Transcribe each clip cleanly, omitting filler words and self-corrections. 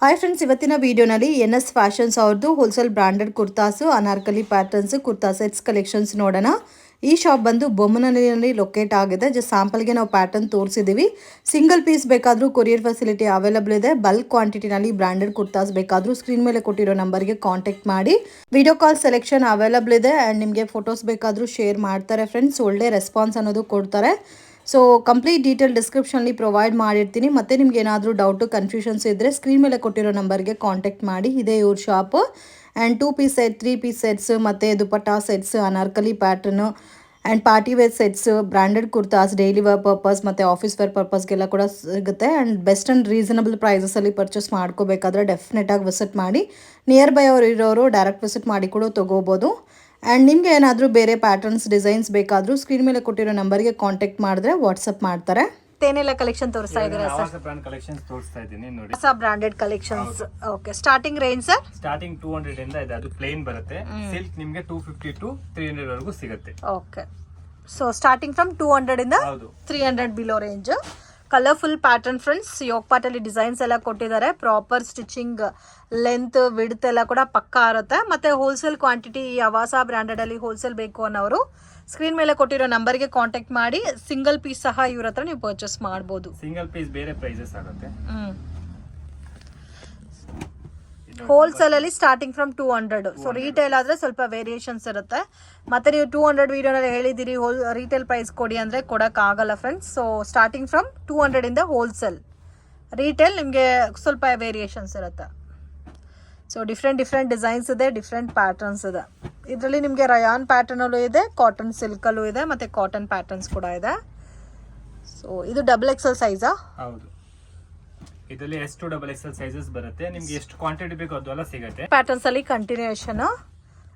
Hi friends, ಇವತ್ತಿನ ವಿಡಿಯೋನಲ್ಲಿ NS fashions ಅವ್ರದ್ದು wholesale branded kurtas, Anarkali patterns, kurta sets collections ನೋಡೋಣ. ಈ ಶಾಪ್ ಬಂದು ಬೊಮ್ಮನಹಳ್ಳಿಯಲ್ಲಿ ಲೊಕೇಟ್ ಆಗಿದೆ. ಜಸ್ಟ್ ಸ್ಯಾಂಪಲ್ಗೆ ನಾವು ಪ್ಯಾಟರ್ನ್ ತೋರಿಸಿದ್ದೀವಿ. ಸಿಂಗಲ್ ಪೀಸ್ ಬೇಕಾದರೂ ಕೊರಿಯರ್ ಫೆಸಿಲಿಟಿ ಅವೈಲಬಲ್ ಇದೆ. ಬಲ್ಕ್ ಕ್ವಾಂಟಿಟಿನಲ್ಲಿ ಬ್ರಾಂಡೆಡ್ ಕುರ್ತಾಸ್ ಬೇಕಾದರೂ ಸ್ಕ್ರೀನ್ ಮೇಲೆ ಕೊಟ್ಟಿರೋ ನಂಬರ್ಗೆ ಕಾಂಟ್ಯಾಕ್ಟ್ ಮಾಡಿ. ವಿಡಿಯೋ ಕಾಲ್ ಸೆಲೆಕ್ಷನ್ ಅವೈಲಬಲ್ ಇದೆ ಆ್ಯಂಡ್ ನಿಮಗೆ ಫೋಟೋಸ್ ಬೇಕಾದರೂ ಶೇರ್ ಮಾಡ್ತಾರೆ ಫ್ರೆಂಡ್ಸ್. ಒಳ್ಳೆ ರೆಸ್ಪಾನ್ಸ್ ಅನ್ನೋದು ಕೊಡ್ತಾರೆ. ಸೊ ಕಂಪ್ಲೀಟ್ ಡೀಟೇಲ್ ಡಿಸ್ಕ್ರಿಪ್ಷನ್ಲಿ ಪ್ರೊವೈಡ್ ಮಾಡಿರ್ತೀನಿ. ಮತ್ತು ನಿಮ್ಗೆ ಏನಾದರೂ ಡೌಟು ಕನ್ಫ್ಯೂಷನ್ಸ್ ಇದ್ದರೆ ಸ್ಕ್ರೀನ್ ಮೇಲೆ ಕೊಟ್ಟಿರೋ ನಂಬರ್ಗೆ ಕಾಂಟ್ಯಾಕ್ಟ್ ಮಾಡಿ. ಇದೇ ಇವ್ರ shop. And 2 piece set, 3 piece sets, ಮತ್ತು dupatta sets, anarkali pattern and party wear sets, branded kurtas, daily wear purpose ಮತ್ತು ಆಫೀಸ್ ವೇರ್ ಪರ್ಪಸ್ಗೆಲ್ಲ ಕೂಡ ಸಿಗುತ್ತೆ. ಆ್ಯಂಡ್ ಬೆಸ್ಟ್ ಆ್ಯಂಡ್ ರೀಸನಬಲ್ ಪ್ರೈಸಸಲ್ಲಿ ಪರ್ಚೇಸ್ ಮಾಡ್ಕೋಬೇಕಾದ್ರೆ ಡೆಫಿನೆಟಾಗಿ ವಿಸಿಟ್ ಮಾಡಿ. ನಿಯರ್ ಬೈ ಅವರು ಇರೋರು ಡೈರೆಕ್ಟ್ ವಿಸಿಟ್ ಮಾಡಿ ಕೂಡ ತೊಗೋಬೋದು. ಆ್ಯಂಡ್ ನಿಮಗೆ ಏನಾದರೂ ಬೇರೆ ಪ್ಯಾಟರ್ನ್ಸ್ ಡಿಸೈನ್ಸ್ ಬೇಕಾದರೂ ಸ್ಕ್ರೀನ್ ಮೇಲೆ ಕೊಟ್ಟಿರೋ ನಂಬರ್ಗೆ ಕಾಂಟ್ಯಾಕ್ಟ್ ಮಾಡಿದ್ರೆ ವಾಟ್ಸಪ್ ಮಾಡ್ತಾರೆ. ಏನೆಲ್ಲ ಕಲೆಕ್ಷನ್ ತೋರಿಸ್ತಾ ಇದ್ದೀರಾ ಸರ್? ಹೊಸ ಬ್ರಾಂಡ್ ಕಲೆಕ್ಷನ್ಸ್ ತೋರಿಸ್ತಾ ಇದ್ದೀನಿ ನೋಡಿ. ಹೊಸ branded collections. Okay, starting range sir? Starting 200 ಇಂದ ಇದೆ. ಅದು ಪ್ಲೇನ್ ಬರುತ್ತೆ. ಸಿಲ್ಕ್ ನಿಮಗೆ 250 to 300 ವರೆಗೂ ಸಿಗುತ್ತೆ. ಓಕೆ, ಸೊ ಸ್ಟಾರ್ಟಿಂಗ್ ಫ್ರಮ್ 200 ಇಂದ 300 below range. Colourful pattern friends. Yoke ಪಾರ್ಟಲ್ಲಿ ಡಿಸೈನ್ಸ್ ಎಲ್ಲ ಕೊಟ್ಟಿದ್ದಾರೆ. ಪ್ರಾಪರ್ ಸ್ಟಿಚಿಂಗ್, ಲೆಂತ್, ವಿಡ್ತ್ ಎಲ್ಲ ಕೂಡ ಪಕ್ಕಾ ಇರುತ್ತೆ. ಮತ್ತೆ ಹೋಲ್ಸೇಲ್ ಕ್ವಾಂಟಿಟಿ ಅವಾಸ ಬ್ರ್ಯಾಂಡೆಡ್ ಅಲ್ಲಿ ಹೋಲ್ಸೇಲ್ ಬೇಕು ಅನ್ನೋರು ಸ್ಕ್ರೀನ್ ಮೇಲೆ ಕೊಟ್ಟಿರೋ ನಂಬರ್ಗೆ ಕಾಂಟ್ಯಾಕ್ಟ್ ಮಾಡಿ. ಸಿಂಗಲ್ ಪೀಸ್ ಸಹ ಇವ್ರ ಹತ್ರ ನೀವು ಪರ್ಚೇಸ್ ಮಾಡಬಹುದು. ಸಿಂಗಲ್ ಪೀಸ್ ಬೇರೆ ಪ್ರೈಸಸ್ ಆಗುತ್ತೆ. ಹೋಲ್ಸೇಲ್ ಅಲ್ಲಿ ಸ್ಟಾರ್ಟಿಂಗ್ ಫ್ರಮ್ 200. ಸೊ ರಿಟೇಲ್ ಆದ್ರೆ ಸ್ವಲ್ಪ ವೇರಿಯೇಷನ್ಸ್ ಇರುತ್ತೆ. ಮತ್ತೆ ನೀವು 200 ವಿಡಿಯೋನಲ್ಲಿ ಹೇಳಿದಿರಿ ರಿಟೇಲ್ ಪ್ರೈಸ್ ಕೊಡಿ ಅಂದ್ರೆ ಕೊಡಕ್ ಆಗಲ್ಲ ಫ್ರೆಂಡ್ಸ್. ಸೊ ಸ್ಟಾರ್ಟಿಂಗ್ ಫ್ರಮ್ 200 ಇಂದ ಹೋಲ್ಸೇಲ್. ರಿಟೇಲ್ ನಿಮಗೆ ಸ್ವಲ್ಪ ವೇರಿಯೇಷನ್ಸ್ ಇರುತ್ತೆ. ಸೊ ಡಿಫ್ರೆಂಟ್ ಡಿಸೈನ್ಸ್ ಇದೆ, ಡಿಫ್ರೆಂಟ್ ಪ್ಯಾಟರ್ನ್ಸ್ ಇದೆ. ಇದರಲ್ಲಿ ನಿಮಗೆ ರಯಾನ್ ಪ್ಯಾಟರ್ನಲ್ಲೂ ಇದೆ, ಕಾಟನ್ ಸಿಲ್ಕಲ್ಲೂ ಇದೆ, ಮತ್ತೆ ಕಾಟನ್ ಪ್ಯಾಟರ್ನ್ಸ್ ಕೂಡ ಇದೆ. ಸೊ ಇದು XXL ಸೈಜಾ? ಹೌದು, ಇದರಲ್ಲಿ S to XXL ಸೈಜಸ್ ಬರುತ್ತೆ. ನಿಮಗೆ ಎಷ್ಟು ಕ್ವಾಂಟಿಟಿ ಬೇಕು ಅದೆಲ್ಲ ಸಿಗುತ್ತೆ. ಪ್ಯಾಟರ್ನ್ಸ್ ಅಲ್ಲಿ ಕಂಟಿನ್ಯೂಯೇಷನ್.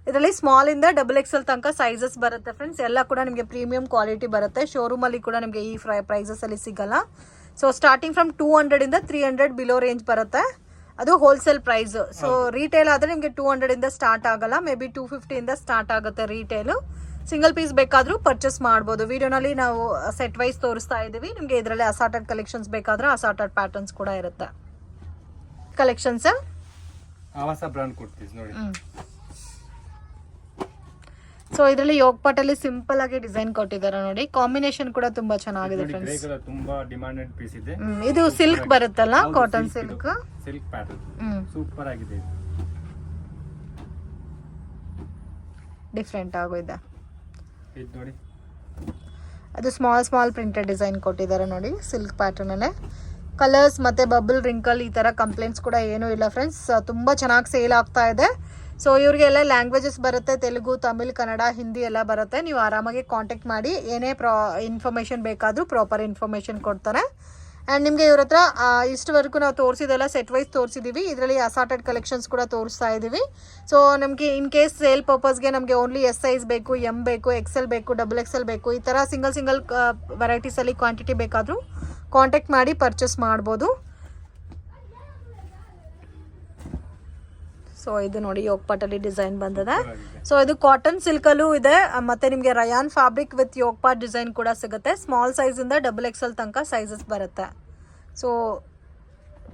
ಇದರಲ್ಲಿ ಸ್ಮಾಲ್ ಇಂದ XXL ತನಕ ಸೈಜಸ್ ಬರುತ್ತೆ ಫ್ರೆಂಡ್ಸ್. ಎಲ್ಲ ಕೂಡ ನಿಮಗೆ ಪ್ರೀಮಿಯಂ ಕ್ವಾಲಿಟಿ ಬರುತ್ತೆ. ಶೋರೂಮ್ ಅಲ್ಲಿ ಕೂಡ ನಿಮಗೆ ಈ ಪ್ರೈಸಸ್ ಅಲ್ಲಿ ಸಿಗಲ್ಲ. ಸೊ ಸ್ಟಾರ್ಟಿಂಗ್ ಫ್ರಮ್ 200 ಇಂದ 300 ಬಿಲೋ ರೇಂಜ್ ಬರುತ್ತೆ. ಅದು ಹೋಲ್ಸೇಲ್ ಪ್ರೈಸ್. ಸೊ ರಿಟೇಲ್ ಆದ್ರೆ ನಿಮಗೆ 200 ಇಂದ ಸ್ಟಾರ್ಟ್ ಆಗಲ್ಲ, ಮೇ ಬಿ 250 ಇಂದ ಸ್ಟಾರ್ಟ್ ಆಗುತ್ತೆ ರಿಟೇಲ್. ಸಿಂಗಲ್ ಪೀಸ್ ಬೇಕಾದ್ರೂ ಪರ್ಚೇಸ್ ಮಾಡ್ಬೋದು. ವಿಡಿಯೋನಲ್ಲಿ ನಾವು ಸೆಟ್ ವೈಸ್ ತೋರಿಸ್ತಾ ಇದೀವಿ. ನಿಮಗೆ ಇದರಲ್ಲಿ ಅಸಾರ್ಟೆಡ್ ಕಲೆಕ್ಷನ್ಸ್ ಬೇಕಾದ್ರೆ ಅಸಾರ್ಟೆಡ್ ಪ್ಯಾಟರ್ನ್ಸ್ ಕೂಡ ಇರುತ್ತೆ. ಕಲೆಕ್ಷನ್ಸ್ ಆವಾಸ ಬ್ರಾಂಡ್ ಕೊಡ್ತೀವಿ ನೋಡಿ. ಸೊ ಇದರಲ್ಲಿ ಯೋಗ್ ಪಾಟಲ್ಲಿ ಸಿಂಪಲ್ ಆಗಿ ಡಿಸೈನ್ ಕೊಟ್ಟಿದ್ದಾರೆ ನೋಡಿ. ಕಾಂಬಿನೇಷನ್ ಕೂಡ ತುಂಬಾ ಚೆನ್ನಾಗಿದೆ ಫ್ರೆಂಡ್ಸ್. ತುಂಬಾ ಡಿಮಾಂಡೆಡ್ ಪೀಸ್ ಇದೆ. ಇದು ಸಿಲ್ಕ್ ಬರುತ್ತಲ್ಲ, ಕಾಟನ್ ಸಿಲ್ಕ್ ಪ್ಯಾಟರ್ನ್ ಸೂಪರ್ ಆಗಿದೆ. ಡಿಫ್ರೆಂಟ್ ಆಗಿದೆ ಇದು ನೋಡಿ. ಅದು ಸ್ಮಾಲ್ ಪ್ರಿಂಟೆಡ್ ಡಿಸೈನ್ ಕೊಟ್ಟಿದ್ದಾರೆ ನೋಡಿ, ಸಿಲ್ಕ್ ಪ್ಯಾಟರ್ನ್ ಅಲ್ಲೇ. ಕಲರ್ಸ್ ಮತ್ತೆ ಬಬಲ್ ರಿಂಕಲ್ ಈ ತರ ಕಂಪ್ಲೇಂಟ್ಸ್ ಕೂಡ ಏನೂ ಇಲ್ಲ ಫ್ರೆಂಡ್ಸ್. ತುಂಬಾ ಚೆನ್ನಾಗಿ ಸೇಲ್ ಆಗ್ತಾ ಇದೆ. ಸೊ ಇವ್ರಿಗೆಲ್ಲ ಲ್ಯಾಂಗ್ವೇಜಸ್ ಬರುತ್ತೆ, ತೆಲುಗು, ತಮಿಳ್, ಕನ್ನಡ, ಹಿಂದಿ ಎಲ್ಲ ಬರುತ್ತೆ. ನೀವು ಆರಾಮಾಗಿ ಕಾಂಟ್ಯಾಕ್ಟ್ ಮಾಡಿ. ಏನೇ ಇನ್ಫಾರ್ಮೇಷನ್ ಬೇಕಾದರೂ ಪ್ರಾಪರ್ ಇನ್ಫಾರ್ಮೇಷನ್ ಕೊಡ್ತಾರೆ. ಆ್ಯಂಡ್ ನಿಮಗೆ ಇವ್ರ ಹತ್ರ ಇಷ್ಟವರೆಗೂ ನಾವು ತೋರಿಸಿದೆಲ್ಲ ಸೆಟ್ ವೈಸ್ ತೋರಿಸಿದ್ದೀವಿ. ಇದರಲ್ಲಿ ಅಸಾರ್ಟೆಡ್ ಕಲೆಕ್ಷನ್ಸ್ ಕೂಡ ತೋರಿಸ್ತಾ ಇದ್ದೀವಿ. ಸೊ ನಮಗೆ ಇನ್ ಕೇಸ್ ಸೇಲ್ ಪರ್ಪಸ್ಗೆ ನಮಗೆ ಓನ್ಲಿ S ಸೈಜ್ ಬೇಕು, M ಬೇಕು, XL ಬೇಕು, XXL ಬೇಕು, ಈ ಥರ ಸಿಂಗಲ್ ವೆರೈಟೀಸಲ್ಲಿ ಕ್ವಾಂಟಿಟಿ ಬೇಕಾದರೂ ಕಾಂಟ್ಯಾಕ್ಟ್ ಮಾಡಿ ಪರ್ಚೇಸ್ ಮಾಡ್ಬೋದು. ಸೊ ಇದು ನೋಡಿ ಯೋಗ್ ಪಾಟಲ್ಲಿ ಡಿಸೈನ್ ಬಂದಿದೆ. ಸೊ ಇದು ಕಾಟನ್ ಸಿಲ್ಕಲ್ಲೂ ಇದೆ, ಮತ್ತೆ ನಿಮಗೆ rayon fabric with yoke part design ಕೂಡ ಸಿಗುತ್ತೆ. ಸ್ಮಾಲ್ ಸೈಜ್ ಇಂದ XXL ತನಕ ಸೈಜಸ್ ಬರುತ್ತೆ. So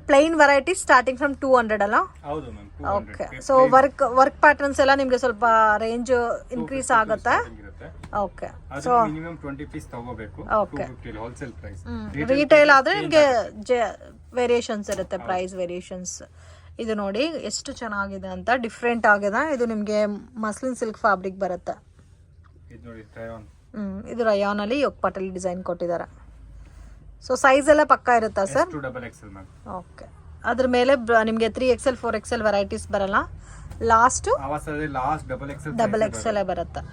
plain variety starting from 200 ಅಲ್ಲ? ಓಕೆ. ಸೊ ವರ್ಕ್ ಪ್ಯಾಟರ್ನ್ಸ್ ಎಲ್ಲ ನಿಮಗೆ ಸ್ವಲ್ಪ ರೇಂಜ್ ಇನ್ಕ್ರೀಸ್ ಆಗುತ್ತೆ. ಓಕೆ. ಸೊ ಮಿನಿಮಮ್ 20 ಪೀಸ್ ತಗೋಬೇಕು. ಓಕೆ. 250 wholesale price. ರಿಟೇಲ್ ಆದ್ರೆ ನಿಮಗೆ ವೇರಿಯೇಷನ್ಸ್ ಇರುತ್ತೆ, ಪ್ರೈಸ್ ವೇರಿಯೇಷನ್ಸ್. ಇದು ನೋಡಿ ಎಷ್ಟು ಚೆನ್ನಾಗಿದೆ ಅಂತ, ಡಿಫ್ರೆಂಟ್ ಆಗಿದೆ. ಇದು ನಿಮಗೆ ಮಸ್ಲಿನ್ ಸಿಲ್ಕ್ ಫ್ಯಾಬ್ರಿಕ್ ಬರುತ್ತೆ. ಇದು ರಯಾನ್ ಅಲ್ಲಿ ಯೋಗ್ ಪಾಟಲ್ಲಿ ಡಿಸೈನ್ ಕೊಟ್ಟಿದ್ದಾರೆ. ಸೊ ಸೈಜ್ ಎಲ್ಲ ಪಕ್ಕಾ ಇರುತ್ತಾ ಸರ್? ಓಕೆ. ಅದ್ರ ಮೇಲೆ ನಿಮಗೆ 3XL 4XL ವೆರೈಟೀಸ್ ಬರಲ್ಲ. ಲಾಸ್ಟ್ XXL ಬರುತ್ತೆ.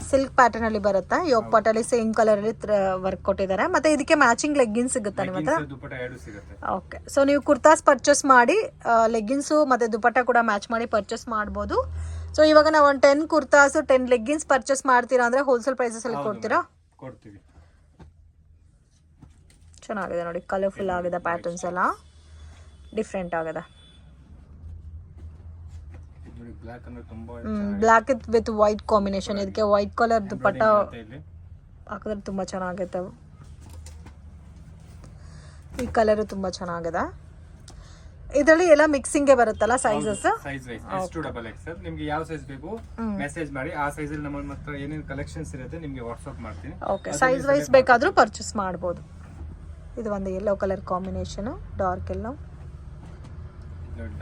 ಸಿಲ್ಕ್ ಪ್ಯಾಟರ್ನ್ ಅಲ್ಲಿ ಬರುತ್ತೆ. ಯೋಗ್ ಪಾಟ್ ಅಲ್ಲಿ ಸೇಮ್ ಕಲರ್ ಅಲ್ಲಿ ವರ್ಕ್ ಕೊಟ್ಟಿದ್ದಾರೆ. ಮತ್ತೆ ಇದಕ್ಕೆ ಮ್ಯಾಚಿಂಗ್ ಲೆಗ್ಗಿನ್ಸ್ ಸಿಗುತ್ತೆ ನಿಮ್ಮ ಹತ್ರ? ಓಕೆ. ಸೊ ನೀವು ಕುರ್ತಾಸ್ ಪರ್ಚೇಸ್ ಮಾಡಿ ಲೆಗ್ಗಿನ್ಸು ಮತ್ತೆ ದುಪಟ್ಟ ಕೂಡ ಮ್ಯಾಚ್ ಮಾಡಿ ಪರ್ಚೇಸ್ ಮಾಡ್ಬೋದು. ಸೊ ಇವಾಗ ನಾವು ಒಂದು 10 ಕುರ್ತಾಸ್ 10 ಲೆಗ್ಗಿನ್ಸ್ ಪರ್ಚೇಸ್ ಮಾಡ್ತೀರಾ ಅಂದ್ರೆ ಹೋಲ್ಸೇಲ್ ಪ್ರೈಸಸ್ ಅಲ್ಲಿ ಕೊಡ್ತೀರಾ? ಕೊಡ್ತೀವಿ. ಚೆನ್ನಾಗಿದೆ ನೋಡಿ, ಕಲರ್ಫುಲ್ ಆಗಿದೆ, ಪ್ಯಾಟರ್ನ್ಸ್ ಎಲ್ಲ ಡಿಫ್ರೆಂಟ್ ಆಗಿದೆ. Block with white combination. ಇದಕ್ಕೆ ವೈಟ್ ಕಲರ್ ದುಪಟ್ಟ ಹಾಕಿದ್ರೆ ತುಂಬಾ ಚೆನ್ನಾಗೈತೆ. ಈ ಕಲರು ತುಂಬ ಚೆನ್ನಾಗಿದೆ. ಇದರಲ್ಲಿ ಎಲ್ಲ ಮಿಕ್ಸಿಂಗ್ಗೆ ಬರುತ್ತಲ್ಲ ಸೈಜಸ್? ಸೈಜ್ ವೈಸ್ S2XXL ನಿಮ್ಗೆ ಯಾವ ಸೈಜ್ ಬೇಕು ಮೆಸೇಜ್ ಮಾಡಿ, ಆ ಸೈಜ್ ಅಲ್ಲಿ ನಮ್ಮ ಹತ್ರ ಏನೇನು ಕಲೆಕ್ಷನ್ಸ್ ಇರುತ್ತೆ ನಿಮ್ಗೆ ವಾಟ್ಸ್ಆಪ್ ಮಾಡ್ತೀನಿ. ಓಕೆ, ಸೈಜ್ ವೈಸ್ ಬೇಕಾದರೂ ಪರ್ಚೇಸ್ ಮಾಡ್ಬೋದು. ಇದು ಒಂದು ಯೆಲ್ಲೋ ಕಲರ್ ಕಾಂಬಿನೇಷನು, ಡಾರ್ಕ್ ಎಲ್ಲೋ,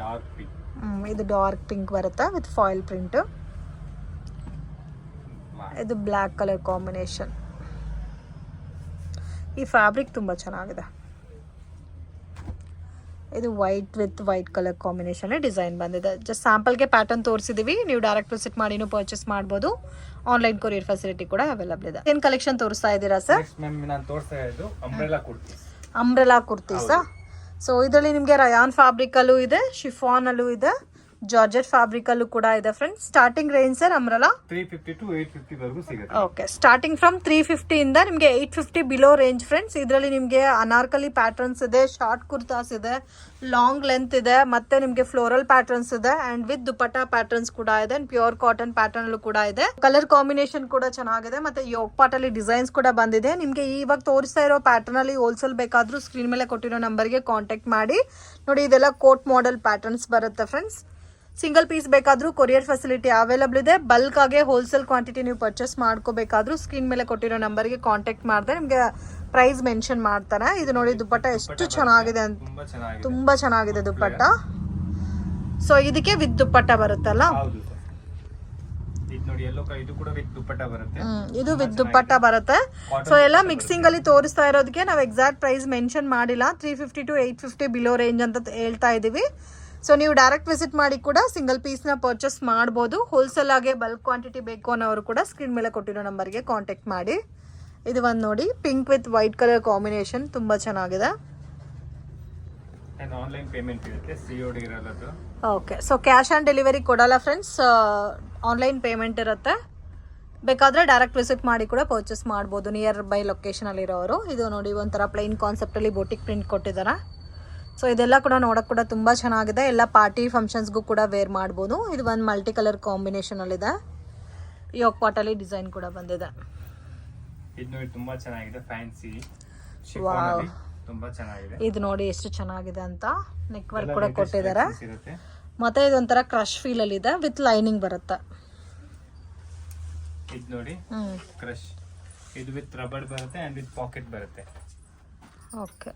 ಡಾರ್ಕ್ ಪಿಂಕ್. ಇದು ಡಾರ್ಕ್ ಪಿಂಕ್ ಬರುತ್ತೆ ವಿತ್ ಫಾಯಿಲ್ ಪ್ರಿಂಟ್. ಇದು ಬ್ಲ್ಯಾಕ್ ಕಲರ್ ಕಾಂಬಿನೇಷನ್. ಈ ಫ್ಯಾಬ್ರಿಕ್ ತುಂಬ ಚೆನ್ನಾಗಿದೆ. ಇದು white with white colour combination design ಬಂದಿದೆ. ಜಸ್ಟ್ ಸ್ಯಾಂಪಲ್ಗೆ ಪ್ಯಾಟರ್ನ್ ತೋರಿಸಿದೀವಿ, ನೀವು ಡೈರೆಕ್ಟ್ ವಿಸಿಟ್ ಮಾಡಿನೂ ಪರ್ಚೇಸ್ ಮಾಡ್ಬೋದು. ಆನ್ಲೈನ್ ಕೊರಿಯರ್ ಫೆಸಿಲಿಟಿ ಕೂಡ ಅವೈಲಬಲ್ ಇದೆ. ಏನ್ ಕಲೆಕ್ಷನ್ ತೋರಿಸ್ತಾ ಇದ್ದೀರಾ ಸರ್? ನಾನು ತೋರಿಸ್ತಾ ಇದ್ದು ಅಂಬ್ರೆಲಾ ಕುರ್ತೀಸ್. ಅಂಬ್ರೆಲಾ ಕುರ್ತೀಸಾ? ಸೊ ಇದರಲ್ಲಿ ನಿಮಗೆ ರಯಾನ್ ಫ್ಯಾಬ್ರಿಕ್ ಅಲ್ಲೂ ಇದೆ, ಶಿಫಾನ್ ಅಲ್ಲೂ ಇದೆ, ಜಾರ್ಜೆಟ್ ಫ್ಯಾಬ್ರಿಕ್ ಅಲ್ಲೂ ಕೂಡ ಇದೆ friends. Starting range sir umbrella 350 to 850 ವರೆಗೂ ಸಿಗುತ್ತೆ. ಓಕೆ, ಸ್ಟಾರ್ಟಿಂಗ್ ಫ್ರಮ್ 350 ಇಂದ ನಿಮಗೆ 850 ಬಿಲೋ ರೇಂಜ್ ಫ್ರೆಂಡ್ಸ್. ಇದರಲ್ಲಿ ನಿಮಗೆ ಅನಾರ್ಕಲಿ ಪ್ಯಾಟರ್ನ್ಸ್ ಇದೆ, ಶಾರ್ಟ್ ಕುರ್ತಾಸ್ ಇದೆ, ಲಾಂಗ್ ಲೆಂತ್ ಇದೆ, ಮತ್ತೆ ನಿಮಗೆ ಫ್ಲೋರಲ್ ಪ್ಯಾಟರ್ನ್ಸ್ ಇದೆ ಅಂಡ್ ವಿತ್ ದುಪಟ್ಟಾ ಪ್ಯಾಟರ್ನ್ಸ್ ಕೂಡ ಇದೆ, ಪ್ಯೂರ್ ಕಾಟನ್ ಪ್ಯಾಟರ್ನ್ ಕೂಡ ಇದೆ. ಕಲರ್ ಕಾಂಬಿನೇಷನ್ ಕೂಡ ಚೆನ್ನಾಗಿದೆ, ಮತ್ತೆ ಯೋಗ್ ಪಾಟ್ ಅಲ್ಲಿ ಡಿಸೈನ್ಸ್ ಕೂಡ ಬಂದಿದೆ. ನಿಮಗೆ ಇವಾಗ ತೋರಿಸ್ತಾ ಇರೋ ಪ್ಯಾಟರ್ನ್ ಅಲ್ಲಿ ಹೋಲ್ಸೇಲ್ ಬೇಕಾದ್ರೂ ಸ್ಕ್ರೀನ್ ಮೇಲೆ ಕೊಟ್ಟಿರೋ ನಂಬರ್ಗೆ ಕಾಂಟ್ಯಾಕ್ಟ್ ಮಾಡಿ. ನೋಡಿ, ಇದೆಲ್ಲ ಕೋಟ್ ಮಾಡೆಲ್ ಪ್ಯಾಟರ್ನ್ಸ್ ಬರುತ್ತೆ ಫ್ರೆಂಡ್ಸ್. ಸಿಂಗಲ್ ಪೀಸ್ ಬೇಕಾದ್ರೂ ಕೊರಿಯರ್ ಫೆಸಿಲಿಟಿ ಅವೈಲಬಲ್ ಇದೆ. ಬಲ್ಕ್ ಆಗಿ ಹೋಲ್ಸೇಲ್ ಕ್ವಾಂಟಿಟಿ ನೀವು ಪರ್ಚೇಸ್ ಮಾಡ್ಕೋಬೇಕಾದ್ರೂ ಸ್ಕ್ರೀನ್ ಮೇಲೆ ಕೊಟ್ಟಿರೋ ನಂಬರ್ಗೆ ಕಾಂಟ್ಯಾಕ್ಟ್ ಮಾಡಿದ್ರೆ ನಿಮಗೆ ಪ್ರೈಸ್ ಮೆನ್ಷನ್ ಮಾಡ್ತಾರೆ. ಇದು ನೋಡಿ ದುಪ್ಪಟ್ಟ ಎಷ್ಟು ಚೆನ್ನಾಗಿದೆ ಅಂತ, ತುಂಬಾ ಚೆನ್ನಾಗಿದೆ ದುಪ್ಪಟ್ಟ. ಸೊ ಇದಕ್ಕೆ ವಿತ್ ದುಪ್ಪಟ್ಟ ಬರುತ್ತಲ್ಲ, ಇದು ವಿತ್ ದುಪ್ಪಟ್ಟ ಬರುತ್ತೆ. ಸೊ ಎಲ್ಲ ಮಿಕ್ಸಿಂಗ್ ಅಲ್ಲಿ ತೋರಿಸ್ತಾ ಇರೋದಕ್ಕೆ ನಾವು ಎಕ್ಸಾಕ್ಟ್ ಪ್ರೈಸ್ ಮೆನ್ಷನ್ ಮಾಡಿಲ್ಲ. 350 to 850 ಬಿಲೋ ರೇಂಜ್ ಅಂತ ಹೇಳ್ತಾ ಇದೀವಿ. ಸೊ ನೀವು ಡೈರೆಕ್ಟ್ ವಿಸಿಟ್ ಮಾಡಿ ಕೂಡ ಸಿಂಗಲ್ ಪೀಸ್ನ ಪರ್ಚೇಸ್ ಮಾಡ್ಬೋದು. ಹೋಲ್ಸೇಲ್ ಆಗಿ ಬಲ್ಕ್ ಕ್ವಾಂಟಿಟಿ ಬೇಕು ಅನ್ನೋರು ಕೂಡ ಸ್ಕ್ರೀನ್ ಮೇಲೆ ಕೊಟ್ಟಿರೋ ನಂಬರ್ಗೆ ಕಾಂಟ್ಯಾಕ್ಟ್ ಮಾಡಿ. ಇದು ಒಂದು ನೋಡಿ, pink with white colour combination ತುಂಬ ಚೆನ್ನಾಗಿದೆ. ಆನ್ಲೈನ್ ಪೇಮೆಂಟ್ ಇರುತ್ತೆ, COD ಇರಲ್ಲ. Okay, so cash on delivery ಕೊಡಲ್ಲ ಫ್ರೆಂಡ್ಸ್, ಆನ್ಲೈನ್ ಪೇಮೆಂಟ್ ಇರುತ್ತೆ. ಬೇಕಾದರೆ ಡೈರೆಕ್ಟ್ ವಿಸಿಟ್ ಮಾಡಿ ಕೂಡ ಪರ್ಚೇಸ್ ಮಾಡ್ಬೋದು ನಿಯರ್ ಬೈ ಲೊಕೇಶನಲ್ಲಿ ಇರೋರು. ಇದು ನೋಡಿ ಒಂಥರ ಪ್ಲೈನ್ ಕಾನ್ಸೆಪ್ಟಲ್ಲಿ ಬೋಟಿಕ್ ಪ್ರಿಂಟ್ ಕೊಟ್ಟಿದ್ದಾರೆ. ಸೊ ಇದೆಲ್ಲ ಕೂಡ ನೋಡೋಕೆ ಕೂಡ ತುಂಬ ಚೆನ್ನಾಗಿದೆ. ಎಲ್ಲ ಪಾರ್ಟಿ ಫಂಕ್ಷನ್ಸ್ಗೂ ಕೂಡ ವೇರ್ ಮಾಡ್ಬೋದು. ಇದು ಒಂದು ಮಲ್ಟಿ ಕಲರ್ ಕಾಂಬಿನೇಷನಲ್ಲಿದೆ, ಯೋಗ್ ಪಾಟಲ್ಲಿ ಡಿಸೈನ್ ಕೂಡ ಬಂದಿದೆ. ಇದು ನೋಡಿ ತುಂಬಾ ಚೆನ್ನಾಗಿದೆ, ಫ್ಯಾನ್ಸಿ ವಾವ್, ತುಂಬಾ ಚೆನ್ನಾಗಿದೆ. ಇದು ನೋಡಿ ಎಷ್ಟು ಚೆನ್ನಾಗಿದೆ ಅಂತ, ನೆಕ್ ವರ್ಕ್ ಕೂಡ ಕೊಟ್ಟಿದ್ದಾರೆ. ಮತ್ತೆ ಇದೊಂಥರ ಕ್ರಶ್ ಫೀಲ್ ಅಲ್ಲಿ ಇದೆ, ವಿತ್ ಲೈನಿಂಗ್ ಬರುತ್ತೆ. ಇದು ನೋಡಿ ಕ್ರಶ್, ಇದು ವಿತ್ ರಬ್ಬರ್ ಬರುತ್ತೆ ಅಂಡ್ ವಿತ್ ಪಾಕೆಟ್ ಬರುತ್ತೆ. ಓಕೆ,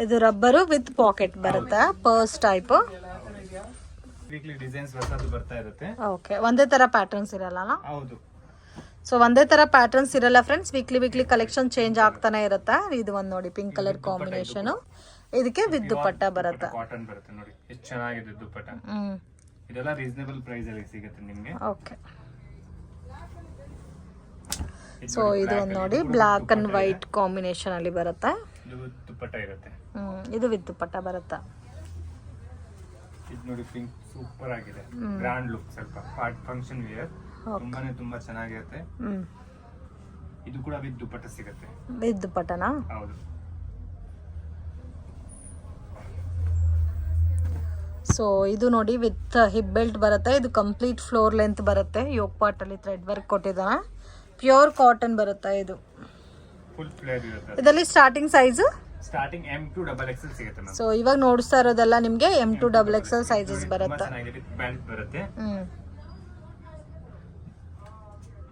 ಇದು ರಬ್ಬರು ವಿತ್ ಪಾಕೆಟ್ ಬರುತ್ತೆ, ಪರ್ಸ್ ಟೈಪ್. ವೀಕ್ಲಿ ಡಿಸೈನ್ಸ್ ಹೊಸದು ಬರ್ತಾ ಇರುತ್ತೆ. ಓಕೆ, ಒಂದೇ ತರ ಪ್ಯಾಟರ್ನ್ಸ್ ಇರಲ್ಲ? ಹೌದು. ಸೊ ಒಂದೇ ತರ ಪ್ಯಾಟರ್ನ್ಸ್ ಇರಲ್ಲ ಫ್ರೆಂಡ್ಸ್, ವೀಕ್ಲಿ ಕಲೆಕ್ಷನ್ ಚೇಂಜ್ ಆಗ್ತಾನೆ ಇರುತ್ತೆ. ಇದು ಒಂದು ನೋಡಿ ಪಿಂಕ್ ಕಲರ್ ಕಾಂಬಿನೇಷನ್, ಇದಕ್ಕೆ ವಿತ್ ದುಪ್ಪಟ್ಟ ಬರುತ್ತೆ. ಕಾಟನ್ ಬರುತ್ತೆ ನೋಡಿ, ಎಷ್ಟು ಚೆನ್ನಾಗಿದೆ ದುಪ್ಪಟ್ಟ. ಇದೆಲ್ಲ ರೀಸನೇಬಲ್ ಪ್ರೈಸ್ ಅಲ್ಲಿ ಸಿಗುತ್ತೆ ನಿಮಗೆ. ಓಕೆ, ಸೊ ಇದು ಒಂದು ನೋಡಿ ಬ್ಲಾಕ್ ಅಂಡ್ ವೈಟ್ ಕಾಂಬಿನೇಷನ್ ಅಲ್ಲಿ ಬರುತ್ತೆ. ಇದು ದುಪ್ಪಟ್ಟ ಇರುತ್ತೆ. ಇದು ವಿತ್ ದುಪ್ಪಟ್ಟ ಬರುತ್ತೆ. ಇದು ನೋಡಿ ಪಿಂಕ್ ಸೂಪರ್ ಆಗಿದೆ, ಗ್ರ್ಯಾಂಡ್ ಲುಕ್, ಸ್ವಲ್ಪ ಫಂಕ್ಷನ್ ವೇರ್, ತುಂಬಾ ಚೆನ್ನಾಗಿರುತ್ತೆ. ಇದು ಕೂಡ ವಿತ್ ದುಪ್ಪಟ್ಟ ಸಿಗುತ್ತೆ. ವಿತ್ ದುಪ್ಪಟ್ಟನಾ? ಹೌದು. ಸೊ ಇದು ನೋಡಿ ವಿತ್ ಹಿಪ್ ಬೆಲ್ಟ್ ಬರುತ್ತೆ. ಇದು ಕಂಪ್ಲೀಟ್ ಫ್ಲೋರ್ ಲೆಂತ್ ಬರುತ್ತೆ, ಯೋಗ್ ಪಾಟ್ ಅಲ್ಲಿ ಥ್ರೆಡ್ ವರ್ಕ್ ಕೊಟ್ಟಿದ್ದಾನೆ, ಪ್ಯೂರ್ ಕಾಟನ್ ಬರುತ್ತೆ. ಇದು ಫುಲ್ ಫ್ಲೇರ್ ಇರುತ್ತೆ. ಇದರಲ್ಲಿ starting size starting M to XXL ಸಿಗುತ್ತೆ ಮ್ಯಾಮ್. ಸೊ ಇವಾಗ ನೋಡಿಸ್ತಾ ಇರೋದೆಲ್ಲ ನಿಮಗೆ M to XXL ಸೈಜಸ್ ಬರುತ್ತೆ. ಬೆಲ್ಟ್ ಬರುತ್ತೆ.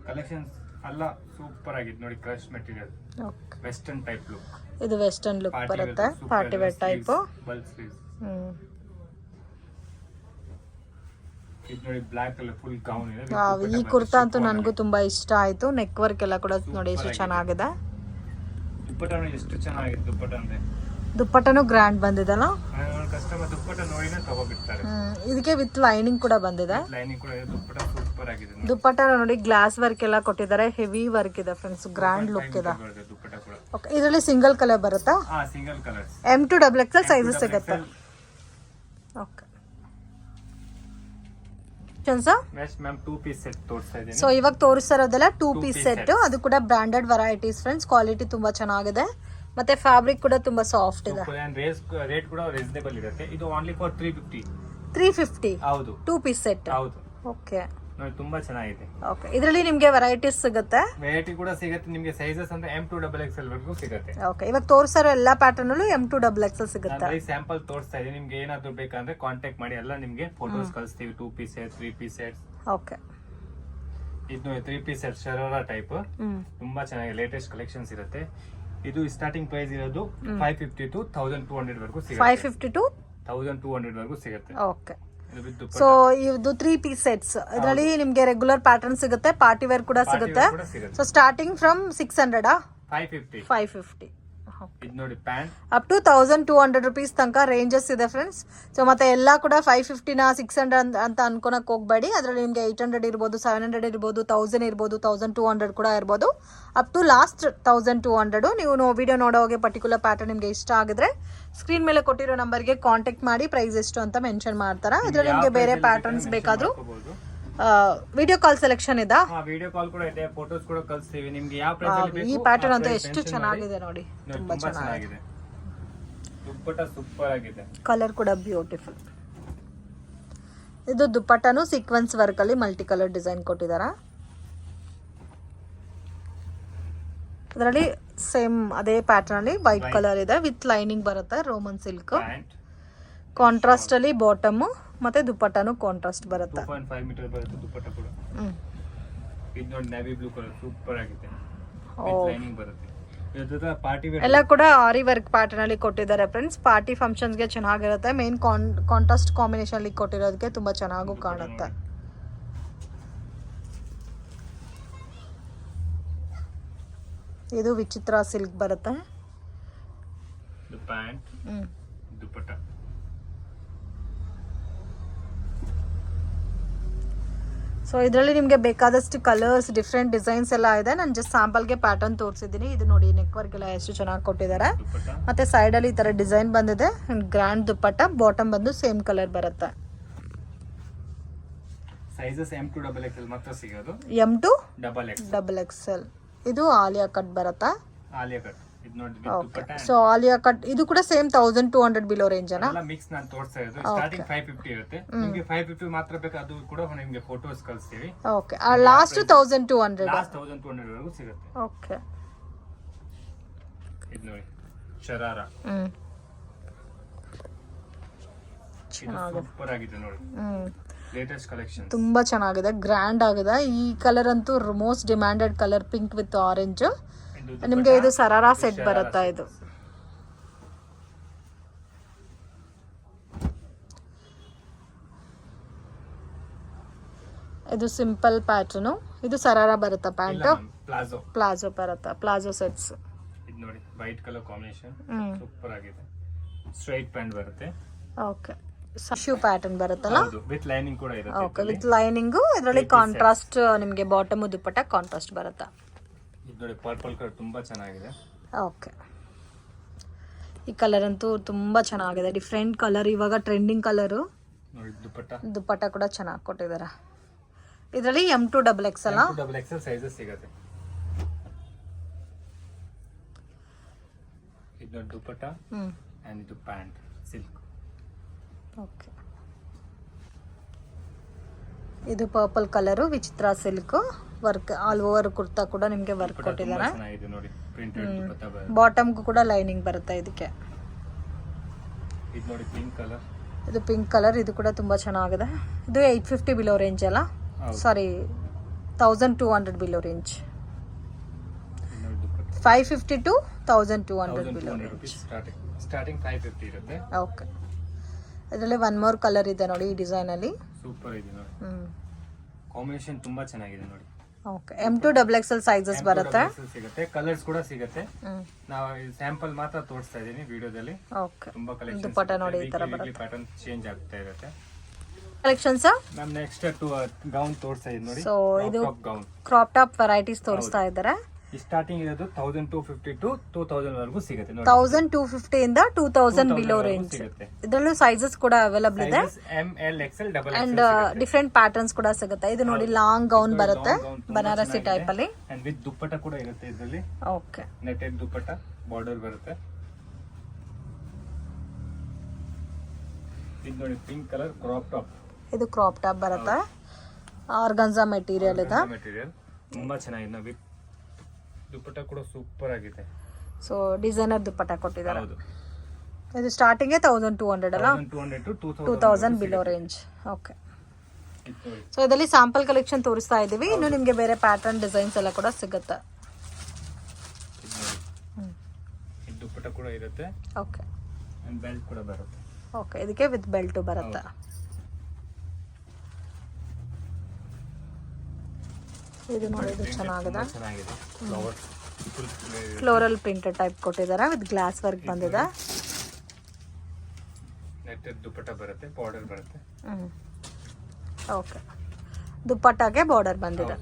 ಕಲೆಕ್ಷನ್ಸ್ ಎಲ್ಲ ಸೂಪರ್ ಆಗಿದೆ ನೋಡಿ, crush material, western type look. ಇದು ವೆಸ್ಟರ್ನ್ ಲುಕ್ ಬರುತ್ತೆ, ಪಾರ್ಟಿ ವೇರ್ ಟೈಪ್. ಬಲ್ ಸ್ಲೀವ್ಸ್. ಇದು ನೋಡಿ ಬ್ಲಾಕ್ ಕಲರ್ ಫುಲ್ ಗೌನ್ ಇದೆ. ಈ ಕುರ್ತಾ ಅಂತೂ ನನಗೂ ತುಂಬಾ ಇಷ್ಟ ಆಯ್ತು. ನೆಕ್ ವರ್ಕ್ ಎಲ್ಲ ಕೂಡ ನೋಡಿ ಎಷ್ಟು ಚೆನ್ನಾಗಿದೆ. ದುಪ್ಪಟ್ಟ ಎಷ್ಟು ಚೆನ್ನಾಗಿದೆ, ದುಪ್ಪಟ್ಟ ಅಂದ್ರೆ ದುಪ್ಪಟ್ಟನು ಗ್ರ್ಯಾಂಡ್ ಬಂದಿದಲ್ಲ. ಕಸ್ಟಮರ್ ದುಪ್ಪಟ್ಟ ನೋಡಿನೇ ತಗೋಬಿಡ್ತಾರೆ. ಇದಕ್ಕೆ ವಿತ್ ಲೈನಿಂಗ್ ಕೂಡ ಬಂದಿದೆ. ಲೈನಿಂಗ್ ಕೂಡ ಇದೆ, ದುಪ್ಪಟ್ಟ ಸೂಪರ್ ಆಗಿದೆ. ದುಪ್ಪಟ್ಟ ನೋಡಿ ಗ್ಲಾಸ್ ವರ್ಕ್ ಎಲ್ಲ ಕೊಟ್ಟಿದ್ದಾರೆ, ಹೆವಿ ವರ್ಕ್ ಇದೆ ಫ್ರೆಂಡ್ಸ್, ಗ್ರ್ಯಾಂಡ್ ಲುಕ್ ಇದೆ. ದುಪ್ಪಟ್ಟ ಕೂಡ. ಓಕೆ, ಇದರಲ್ಲಿ ಸಿಂಗಲ್ ಕಲರ್ ಬರುತ್ತಾ? ಹಾ, single colours. M to XXL sizes ಸಿಗುತ್ತೆ. ಓಕೆ ಮ್ಯಾಮ್ 2 ಪೀಸ್ ಸೆಟ್ ತೋರಿಸ್ತಾ ಇದ್ದೀನಿ. ಸೊ ಇವಾಗ ತೋರಿಸ್ತಾ ಇರೋದೆಲ್ಲ 2 ಪೀಸ್ ಸೆಟ್. ಅದು ಕೂಡ ಬ್ರಾಂಡೆಡ್ ವೆರೈಟೀಸ್ ಫ್ರೆಂಡ್ಸ್, ಕ್ವಾಲಿಟಿ ತುಂಬಾ ಚೆನ್ನಾಗಿದೆ, ಮತ್ತೆ ಫ್ಯಾಬ್ರಿಕ್ ಕೂಡ ತುಂಬಾ ಸಾಫ್ಟ್ ಇದೆ. ರೇಟ್ ಕೂಡ ರೀಸನೇಬಲ್ ಇರುತ್ತೆ. ಇದು ಓನ್ಲಿ ಫಾರ್ 350. 350 ಹೌದು, 2 ಪೀಸ್ ಸೆಟ್. ಹೌದು. ಓಕೆ, ನೋಡಿ ತುಂಬಾ ಚೆನ್ನಾಗಿದೆ. ಓಕೆ, ಇದರಲ್ಲಿ ನಿಮಗೆ ವೆರೈಟೀಸ್ ಸಿಗುತ್ತೆ. ವೆರೈಟಿ ಕೂಡ ಸಿಗುತ್ತೆ ನಿಮಗೆ. ಸೈಜಸ್ ಅಂದ್ರೆ M2XXL ವರೆಗೂ ಸಿಗುತ್ತೆ. ಓಕೆ, ಇವಾಗ ತೋರಿಸಿರೋ ಎಲ್ಲಾ ಪ್ಯಾಟರ್ನ್ ಅಲ್ಲೂ M2XXL ಸಿಗುತ್ತೆ. ಬರೀ ಸ್ಯಾಂಪಲ್ ತೋರಿಸ್ತಾ ಇದೀನಿ. ನಿಮ್ಗೆ ಏನಾದ್ರು ಬೇಕಂದ್ರೆ ಕಾಂಟ್ಯಾಕ್ಟ್ ಮಾಡಿ, ಎಲ್ಲ ನಿಮ್ಗೆ ಫೋಟೋಸ್ ಕಳಿಸ್ತೀವಿ. 2 piece set, 3 piece set. Okay, ಇದು 3 ಪೀಸ್ ಸೆಟ್ ಶರಾರಾ ಟೈಪ್ ತುಂಬಾ ಚೆನ್ನಾಗಿ ಲೇಟೆಸ್ಟ್ ಕಲೆಕ್ಷನ್ಸ್ ಇರುತ್ತೆ. ಇದು ಸ್ಟಾರ್ಟಿಂಗ್ ಪ್ರೈಸ್ ಇರೋದು 550 to 1200 ವರೆಗೂ ಸಿಗುತ್ತೆ. 550 to 1200 ವರೆಗೂ ಸಿಗುತ್ತೆ. ಓಕೆ, ಸೊ ಇದು 3 ಪೀಸ್ ಸೆಟ್ಸ್. ಇದರಲ್ಲಿ ನಿಮಗೆ ರೆಗ್ಯುಲರ್ ಪ್ಯಾಟರ್ನ್ ಸಿಗುತ್ತೆ, ಪಾರ್ಟಿ ವೇರ್ ಕೂಡ ಸಿಗುತ್ತೆ. ಸೊ ಸ್ಟಾರ್ಟಿಂಗ್ ಫ್ರಮ್ 600 550 ಇದು ನೋಡಿ ಪ್ಯಾಂಟ್ ಅಪ್ ಟು 1200 rupees ತನಕ ರೇಂಜಸ್ ಇದೆ ಫ್ರೆಂಡ್ಸ್. ಸೊ ಮತ್ತೆ ಎಲ್ಲ ಕೂಡ 550 600 ಅಂತ ಅನ್ಕೊಳಕ್ ಹೋಗ್ಬೇಡಿ. ಅದರಲ್ಲಿ ನಿಮಗೆ 800 ಇರ್ಬೋದು, 700 ಇರ್ಬೋದು, 1000 ಇರ್ಬೋದು, 1200 ಕೂಡ ಇರ್ಬೋದು, ಅಪ್ ಟು ಲಾಸ್ಟ್ 1200. ನೀವು ವಿಡಿಯೋ ನೋಡೋಗೆ ಪರ್ಟಿಕ್ಯುಲರ್ ಪ್ಯಾಟರ್ನ್ ನಿಮಗೆ ಇಷ್ಟ ಆಗಿದ್ರೆ ಸ್ಕ್ರೀನ್ ಮೇಲೆ ಕೊಟ್ಟಿರೋ ನಂಬರ್ಗೆ ಕಾಂಟ್ಯಾಕ್ಟ್ ಮಾಡಿ ಪ್ರೈಸ್ ಎಷ್ಟು ಅಂತ ಮೆನ್ಷನ್ ಮಾಡ್ತಾರೆ. ಇದರಲ್ಲಿ ನಿಮಗೆ ಬೇರೆ ಪ್ಯಾಟರ್ನ್ಸ್ ಬೇಕಾದ್ರೂ ವಿಡಿಯೋ ಕಾಲ್ ಸೆಲೆಕ್ಷನ್ ಇದೆ. ವಿಡಿಯೋ ಕಾಲ್ ಕೂಡ ಇದೆ, ಫೋಟೋಸ್ ಕೂಡ ಕಳಿಸ್ತೀವಿ ನಿಮ್ಗೆ. ಯಾವ ಪ್ರೈಸ್ ಅಲ್ಲಿ ಬೇಕು ಈ ಪ್ಯಾಟರ್ನ್ ಅಂತೂ ಎಷ್ಟು ಚೆನ್ನಾಗಿದೆ ನೋಡಿ, ತುಂಬಾ ಚೆನ್ನಾಗಿದೆ. ದುಪ್ಪಟ್ಟ ಸೂಪರ್ ಆಗಿದೆ, ಕಲರ್ ಕೂಡ ಬ್ಯೂಟಿಫುಲ್. ಇದು ದುಪ್ಪಟ್ಟನು ಸೀಕ್ವೆನ್ಸ್ ವರ್ಕ್ ಅಲ್ಲಿ ಮಲ್ಟಿ ಕಲರ್ ಡಿಸೈನ್ ಕೊಟ್ಟಿದ್ದಾರೆ. ಇದರಲ್ಲಿ ಸೇಮ್ ಅದೇ ಪ್ಯಾಟರ್ನ್ ಅಲ್ಲಿ ವೈಟ್ ಕಲರ್ ಇದೆ, ವಿತ್ ಲೈನಿಂಗ್ ಬರುತ್ತೆ, ರೋಮನ್ ಸಿಲ್ಕ್. ಕಾಂಟ್ರಾಸ್ಟ್ ಅಲ್ಲಿ ಬಾಟಮ್ ಮತ್ತೆ ದುಪ್ಪಟ್ಟನು ಕಾಂಟ್ರಾಸ್ಟ್ ಬರುತ್ತೆ. 2.5 ಮೀಟರ್ ಬರುತ್ತೆ ದುಪ್ಪಟ್ಟ ಕೂಡ. ಇದು ನೋಡಿ ನೇವಿ ಬ್ಲೂ ಕಲರ್ ಸೂಪರ್ ಆಗಿದೆ, ವಿತ್ ಲೈನಿಂಗ್ ಬರುತ್ತೆ. ಇದರ ಪಾರ್ಟಿ ವೇರ್ ಎಲ್ಲ ಕೂಡ ಆರಿ ವರ್ಕ್ ಪ್ಯಾಟರ್ನ್ ಅಲ್ಲಿ ಕೊಟ್ಟಿದ್ದಾರೆ ಫ್ರೆಂಡ್ಸ್. ಪಾರ್ಟಿ ಫಂಕ್ಷನ್ಸ್ ಗೆ ಚೆನ್ನಾಗಿರುತ್ತೆ. ಮೇನ್ ಕಾಂಟ್ರಾಸ್ಟ್ ಕಾಂಬಿನೇಷನ್ ಅಲ್ಲಿ ಕೊಟ್ಟಿರೋದಕ್ಕೆ ತುಂಬಾ ಚೆನ್ನಾಗೂ ಕಾಣುತ್ತೆ. ಇದು ವಿಚಿತ್ರ ಸಿಲ್ಕ್ ಬರುತ್ತೆ. ಪ್ಯಾಂಟ್ ದುಪ್ಪಟ್ಟ ಸೊ ಇದರಲ್ಲಿ ನಿಮಗೆ ಬೇಕಾದಷ್ಟು ಕಲರ್ಸ್, ಡಿಫ್ರೆಂಟ್ ಡಿಸೈನ್ಸ್ ಎಲ್ಲ ಇದೆ. ನಾನು ಜಸ್ಟ್ ಸ್ಯಾಂಪಲ್ಗೆ ಪ್ಯಾಟರ್ನ್ ತೋರಿಸಿದ್ದೀನಿ. ಇದು ನೋಡಿ ನೆಕ್ ವರ್ಕ್ ಎಲ್ಲ ಎಷ್ಟು ಚೆನ್ನಾಗಿ ಕೊಟ್ಟಿದ್ದಾರೆ. ಮತ್ತೆ ಸೈಡ್ ಅಲ್ಲಿ ಈ ತರ ಡಿಸೈನ್ ಬಂದಿದೆ. ಗ್ರ್ಯಾಂಡ್ ದುಪ್ಪಟ್ಟ, ಬಾಟಮ್ ಬಂದು ಸೇಮ್ ಕಲರ್ ಬರುತ್ತೆ. ಸೈಜಸ್ M2XXL ಮಾತ್ರ ಸಿಗೋದು. M2XXL. ಇದು ಆಲಿಯಾ ಕಟ್ ಬರುತ್ತಾ? ಆಲಿಯಾ ಕಟ್. ಇದು ನೋಡಿ ದುಪ್ಪಟ್ಟ. ಸೊ ಆಲಿಯಾ ಕಟ್ ಇದು ಕೂಡ ಸೇಮ್ 1200 ಬಿಲೋ ರೇಂಜ್ ಅಣ್ಣ. ಎಲ್ಲ ಮಿಕ್ಸ್ ನಾನು ತೋರಿಸ್ತಾ ಇರೋದು. ಸ್ಟಾರ್ಟಿಂಗ್ 550 ಇರುತ್ತೆ. ನಿಮಗೆ 550 ಮಾತ್ರ ಬೇಕು, ಅದು ಕೂಡ ನಿಮಗೆ ಫೋಟೋಸ್ ಕಳಿಸ್ತೀವಿ. Okay, last 1200. ಲಾಸ್ಟ್ 1200 ವರೆಗೂ ಸಿಗುತ್ತೆ. ಓಕೆ, ಇದು ನೋಡಿ ಶರಾರಾ. ಸೂಪರ್ ಆಗಿದೆ ನೋಡಿ, ಲೇಟೆಸ್ಟ್ ಕಲೆಕ್ಷನ್. ತುಂಬಾ ಚೆನ್ನಾಗಿದೆ, ಗ್ರ್ಯಾಂಡ್ ಆಗಿದೆ. ಈ ಕಲರ್ ಅಂತೂ most demanded colour, pink with orange. ನಿಮ್ಗೆ ಇದು ಸರಾರಾ ಸೆಟ್ ಬರುತ್ತಾ? ಇದು ಸಿಂಪಲ್ ಪ್ಯಾಟರ್ನ್. ಇದು ಸರಾರಾ ಬರುತ್ತಾ ಪ್ಯಾಂಟ್? ಪ್ಲಾಜೋ ಬರುತ್ತಾ? Palazzo sets. ಇದು ನೋಡಿ ವೈಟ್ ಕಲರ್ ಕಾಂಬಿನೇಷನ್ ಸೂಪರ್ ಆಗಿದೆ. ಸ್ಟ್ರೈಟ್ ಪ್ಯಾಂಟ್ ಬರುತ್ತೆ. ಓಕೆ, ಶೂ ಪ್ಯಾಟರ್ನ್ ಬರುತ್ತಲ್ಲ, ವಿತ್ ಲೈನಿಂಗ್ ಕೂಡ ಇರುತ್ತೆ. Okay, with lining. ಇದರಲ್ಲಿ ಕಾಂಟ್ರಾಸ್ಟ್ ನಿಮಗೆ ಬಾಟಮ್ ದುಪ್ಪಟ್ಟ ಕಾಂಟ್ರಾಸ್ಟ್ ಬರುತ್ತಾ? ಇದು ನೋಡಿ ಪರ್ಪಲ್ ಕಲರ್ ತುಂಬಾ ಚೆನ್ನಾಗಿದೆ. ಓಕೆ, ಈ ಕಲರ್ ಅಂತೂ ತುಂಬಾ ಚೆನ್ನಾಗಿದೆ, ಡಿಫ್ರೆಂಟ್ ಕಲರ್, ಇವಾಗ ಟ್ರೆಂಡಿಂಗ್ ಕಲರು. ನೋಡಿ ದುಪ್ಪಟ್ಟ ಕೂಡ ಚೆನ್ನಾಗಿ ಕೊಟ್ಟಿದ್ದಾರೆ. ಇದರಲ್ಲಿ M2XXL ಸೈಜಸ್ ಸಿಗುತ್ತೆ. ಇದು ನೋಡಿ ದುಪ್ಪಟ್ಟ ಅಂಡ್ ಇದು ಪ್ಯಾಂಟ್ ಸಿಲ್ಕ್. ಓಕೆ, ಇದು ಪರ್ಪಲ್ ಕಲರು, ವಿಚಿತ್ರ silk work. All over kurta ಕೂಡ ನಿಮಗೆ ವರ್ಕ್ ಕೊಟ್ಟಿದ್ದಾರೆ. ಬಾಟಮ್ಗೂ ಕೂಡ ಲೈನಿಂಗ್ ಬರುತ್ತೆ ಇದಕ್ಕೆ. ಇದು ನೋಡಿ ಪಿಂಕ್ ಕಲರ್. ಇದು ಪಿಂಕ್ ಕಲರ್, ಇದು ಕೂಡ ತುಂಬಾ ಚೆನ್ನಾಗಿದೆ. ಇದು 850 ಬಿಲೋ ರೇಂಜ್ ಅಲ್ಲ, ಸಾರಿ 1200 below range. 550 to 1200 below range. Starting 550 ಇರುತ್ತೆ. ಓಕೆ, ಇದರಲ್ಲಿ ಒನ್ ಮೋರ್ ಕಲರ್ ಇದೆ ನೋಡಿ ಈ ಡಿಸೈನ್ ಅಲ್ಲಿ. ಸೂಪರ್ ಇದೆ ನೋಡಿ, ಕಾಂಬಿನೇಷನ್ ತುಂಬಾ ಚೆನ್ನಾಗಿದೆ ನೋಡಿ. ಓಕೆ, M2XXL ಸೈಜಸ್ ಬರುತ್ತೆ. ಸಿಗುತ್ತೆ, ಕಲರ್ಸ್ ಕೂಡ ಸಿಗುತ್ತೆ. ನಾವು ಸ್ಯಾಂಪಲ್ ಮಾತ್ರ ತೋರಿಸ್ತಾ ಇದೀನಿ ವಿಡಿಯೋದಲ್ಲಿ. ಓಕೆ, ತುಂಬಾ ಕಲೆಕ್ಷನ್. ದುಪ್ಪಟ್ಟ ನೋಡಿ ಈ ತರ ಬರುತ್ತೆ. ಪ್ಯಾಟರ್ನ್ ಚೇಂಜ್ ಆಗ್ತಾ ಇರುತ್ತೆ. ಕಲೆಕ್ಷನ್ಸ್ ನಾನು ನೆಕ್ಸ್ಟ್ ಗೌನ್ ತೋರಿಸ್ತಾ ಇದೀನಿ ನೋಡಿ. ಸೊ ಇದು ಗೌನ್ ಕ್ರಾಪ್ ಟಾಪ್ ವೆರೈಟೀಸ್ ತೋರಿಸ್ತಾ ಇದ್ದಾರೆ. ಸ್ಟಾರ್ಟಿಂಗ್ ಇರೋದು 1250 to 2000 ವರೆಗೂ ಸಿಗುತ್ತೆ ನೋಡಿ. 1250 ಇಂದ 2000 ಬಿಲೋ ರೇಂಜ್. ಇದರಲ್ಲೂ ಸೈಜಸ್ ಕೂಡ ಅವೈಲಬಲ್ ಇದೆ. ML, XL, and different patterns ಕೂಡ ಸಿಗುತ್ತೆ. ಇದು ನೋಡಿ ಲಾಂಗ್ ಗೌನ್ ಬರುತ್ತೆ, ಬನಾರಸಿ ಟೈಪ್ ಅಲ್ಲಿ. ಅಂಡ್ ವಿತ್ ದುಪ್ಪಟ್ಟ ಕೂಡ ಇರುತ್ತೆ ಇದರಲ್ಲಿ. ಓಕೆ, ನೆಟೆಡ್ ದುಪ್ಪಟ್ಟ, ಬಾರ್ಡರ್ ಬರುತ್ತೆ. ಇದು ನೋಡಿ ಪಿಂಕ್ ಕಲರ್ ಕ್ರಾಪ್ ಟಾಪ್. ಇದು ಕ್ರಾಪ್ ಟಾಪ್ ಬರುತ್ತೆ. ಆರ್ಗನ್ಸಾ ಮೆಟೀರಿಯಲ್ ಇದೆ. ಮೆಟೀರಿಯಲ್ ತುಂಬಾ ಚೆನ್ನಾಗಿದೆ. ವಿತ್ ದುಪ್ಪಟ್ಟ ಕೂಡ ಸೂಪರ್ ಆಗಿದೆ. ಸೊ ಡಿಸೈನರ್ ದುಪ್ಪಟ್ಟ ಕೊಟ್ಟಿದ್ದಾರೆ. ಹೌದು. ಇದು ಸ್ಟಾರ್ಟಿಂಗ್ 1200 ಅಲ್ಲ, 1200 to 2000 below range. Okay. So ಇದರಲ್ಲಿ ಸ್ಯಾಂಪಲ್ ಕಲೆಕ್ಷನ್ ತೋರಿಸ್ತಾ ಇದ್ದೀವಿ. ಇನ್ನು ನಿಮಗೆ ಬೇರೆ ಪ್ಯಾಟರ್ನ್ ಡಿಸೈನ್ಸ್ ಎಲ್ಲ ಕೂಡ ಸಿಗುತ್ತೆ. ಇದು ದುಪ್ಪಟ್ಟ ಕೂಡ ಇರುತ್ತೆ. ಓಕೆ. ಅಂಡ್ ಬೆಲ್ಟ್ ಕೂಡ ಬರುತ್ತೆ. ಓಕೆ, ಇದಕ್ಕೆ ವಿತ್ ಬೆಲ್ಟು ಬರುತ್ತೆ. ಇದು ನೋಡಿ, ಇದು ಚೆನ್ನಾಗಿದೆ. ಫ್ಲೋರಲ್ ಪ್ರಿಂಟೆಡ್ ಟೈಪ್ ಕೊಟ್ಟಿದ್ದಾರೆ ವಿತ್ ಗ್ಲಾಸ್ ವರ್ಕ್ ಬಂದಿದೆ. ನೆಟ್ಟೆಡ್ ದುಪ್ಪಟ್ಟ ಬರುತ್ತೆ, ಬಾರ್ಡರ್ ಬರುತ್ತೆ. ಓಕೆ, ದುಪ್ಪಟ್ಟಾಗೆ ಬಾರ್ಡರ್ ಬಂದಿದೆ.